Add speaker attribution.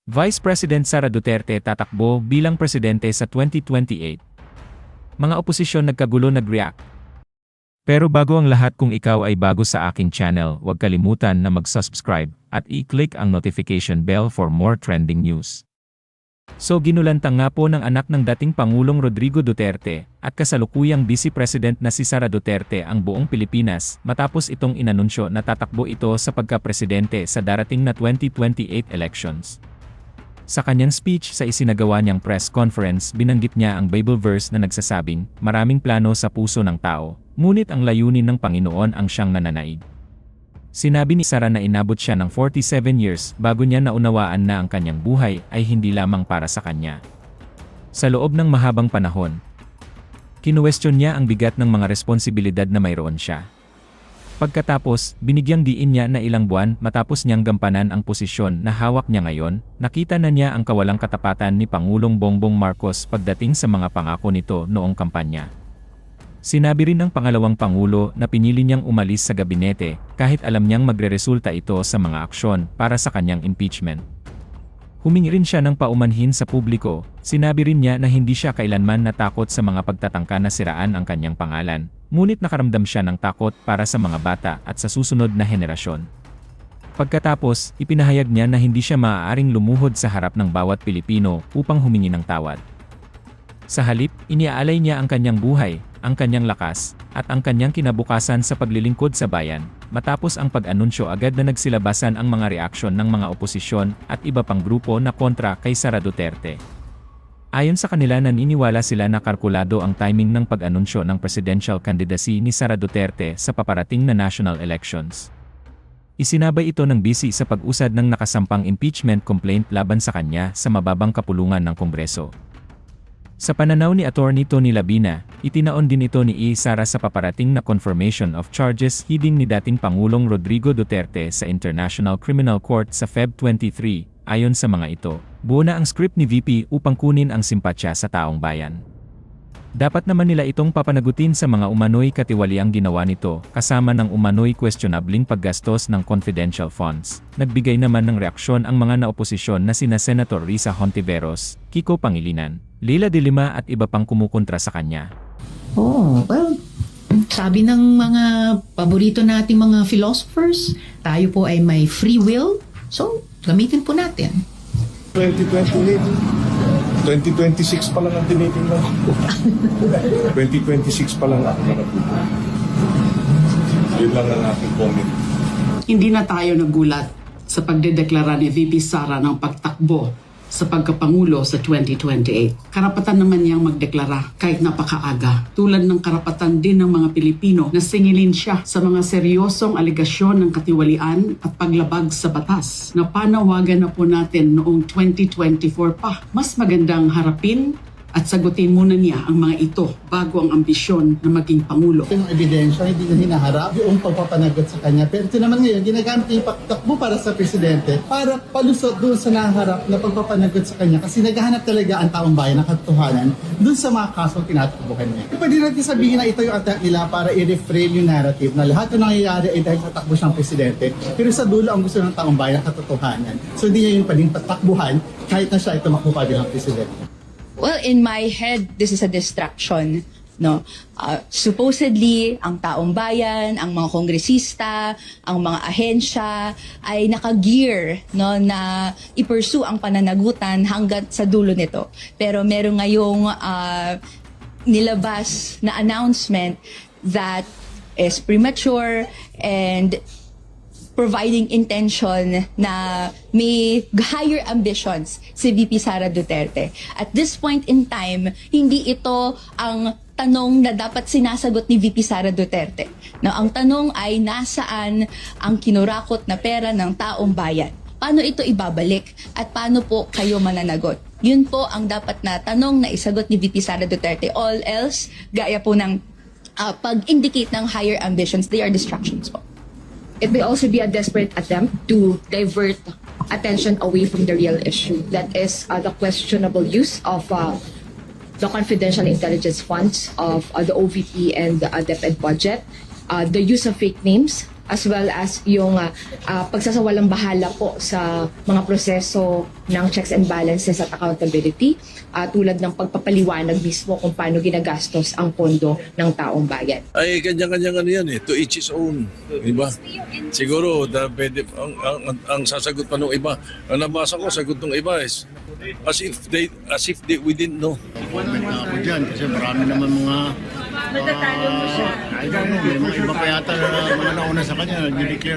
Speaker 1: Vice President Sara Duterte tatakbo bilang presidente sa 2028. Mga oposisyon nagkagulo nag-react. Pero bago ang lahat, kung ikaw ay bago sa aking channel, huwag kalimutan na mag-subscribe at i-click ang notification bell for more trending news. So ginulantang nga po ng anak ng dating Pangulong Rodrigo Duterte at kasalukuyang Vice President na si Sara Duterte ang buong Pilipinas matapos itong inanunsyo na tatakbo ito sa pagka-presidente sa darating na 2028 elections. Sa kanyang speech sa isinagawa niyang press conference, binanggit niya ang Bible verse na nagsasabing, maraming plano sa puso ng tao, ngunit ang layunin ng Panginoon ang siyang nananaig. Sinabi ni Sara na inabot siya ng 47 years bago niya naunawaan na ang kanyang buhay ay hindi lamang para sa kanya. Sa loob ng mahabang panahon, kinuwestiyon niya ang bigat ng mga responsibilidad na mayroon siya. Pagkatapos, binigyang diin niya na ilang buwan matapos niyang gampanan ang posisyon na hawak niya ngayon, nakita na niya ang kawalang katapatan ni Pangulong Bongbong Marcos pagdating sa mga pangako nito noong kampanya. Sinabi rin ng pangalawang Pangulo na pinili niyang umalis sa gabinete kahit alam niyang magreresulta ito sa mga aksyon para sa kanyang impeachment. Humingi rin siya ng paumanhin sa publiko, sinabi rin niya na hindi siya kailanman natakot sa mga pagtatangka na siraan ang kanyang pangalan, ngunit nakaramdam siya ng takot para sa mga bata at sa susunod na henerasyon. Pagkatapos, ipinahayag niya na hindi siya maaaring lumuhod sa harap ng bawat Pilipino upang humingi ng tawad. Sa halip, iniaalay niya ang kanyang buhay, ang kanyang lakas, at ang kanyang kinabukasan sa paglilingkod sa bayan, matapos ang pag-anunsyo agad na nagsilabasan ang mga reaksyon ng mga oposisyon at iba pang grupo na kontra kay Sara Duterte. Ayon sa kanila, naniniwala sila na kalkulado ang timing ng pag-anunsyo ng presidential candidacy ni Sara Duterte sa paparating na national elections. Isinabay ito ng bisi sa pag-usad ng nakasampang impeachment complaint laban sa kanya sa mababang kapulungan ng Kongreso. Sa pananaw ni Attorney Tony Labina, itinaon din ito ni Sara sa paparating na confirmation of charges hiding ni dating Pangulong Rodrigo Duterte sa International Criminal Court sa Feb 23. Ayon sa mga ito, buo na ang script ni VP upang kunin ang simpatya sa taong bayan. Dapat naman nila itong papanagutin sa mga umano'y katiwaliang ginawa nito, kasama ng umano'y questionabling paggastos ng confidential funds. Nagbigay naman ng reaksyon ang mga naoposisyon na sina Senator Risa Hontiveros, Kiko Pangilinan, Leila de Lima at iba pang kumukontra sa kanya.
Speaker 2: Oh, well, sabi ng mga paborito nating mga philosophers, tayo po ay may free will, so gamitin po natin.
Speaker 3: 2026 pa lang ang tinitingnan ko. 2026 pa lang ako nakatuto. Yun lang ang aking comment.
Speaker 4: Hindi na tayo nagulat sa pagdedeklara ni VP Sara ng pagtakbo sa pagkapangulo sa 2028. Karapatan naman niyang magdeklara kahit napakaaga. Tulad ng karapatan din ng mga Pilipino na singilin siya sa mga seryosong aligasyon ng katiwalian at paglabag sa batas na panawagan na po natin noong 2024 pa. Mas magandang harapin at sagutin muna niya ang mga ito bago ang ambisyon na maging Pangulo.
Speaker 5: Yung ebidensya, hindi na hinaharap yung pagpapanagot sa kanya. Pero ito naman ngayon, ginagamit yung pagtakbo para sa presidente para palusot doon sa naharap na pagpapanagot sa kanya. Kasi naghahanap talaga ang taong bayan ng katotohanan doon sa mga kasong tinatakbuhan niya. Pwede natin sabihin na ito yung attack nila para i-reframe yung narrative na lahat ng nangyayari ay dahil sa takbo siyang presidente. Pero sa dulo ang gusto ng taong bayan ng katotohanan. So hindi niya yung pwedeng patakbuhan kahit na siya ay tumakbo pa bilang presidente.
Speaker 6: Well, in my head, this is a distraction. No, supposedly ang taong bayan, ang mga kongresista, ang mga ahensya ay naka-gear, no, na i-pursue ang pananagutan hanggat sa dulo nito. Pero meron ngayong nilabas na announcement that is premature and providing intention na may higher ambitions si VP Sara Duterte. At this point in time, hindi ito ang tanong na dapat sinasagot ni VP Sara Duterte. No, ang tanong ay nasaan ang kinurakot na pera ng taong bayan? Paano ito ibabalik? At paano po kayo mananagot? Yun po ang dapat na tanong na isagot ni VP Sara Duterte. All else, gaya po ng pag-indicate ng higher ambitions, they are distractions po.
Speaker 7: It may also be a desperate attempt to divert attention away from the real issue. That is the questionable use of the confidential intelligence funds of the OVP and the DepEd budget, the use of fake names as well as yung pagsasawalang bahala po sa mga proseso ng checks and balances at accountability, tulad ng pagpapaliwanag mismo kung paano ginagastos ang pondo ng taong bayan.
Speaker 8: Ay, kanya-kanya ano yan eh. To each his own. Diba? Siguro, pwede, ang sasagot pa ng iba. Ang nabasa ko, sagot ng iba is as if we didn't know.
Speaker 9: Ako dyan kasi marami naman mga I don't know, may mga iba pa yata na mga nauna sa kanya, nag-declare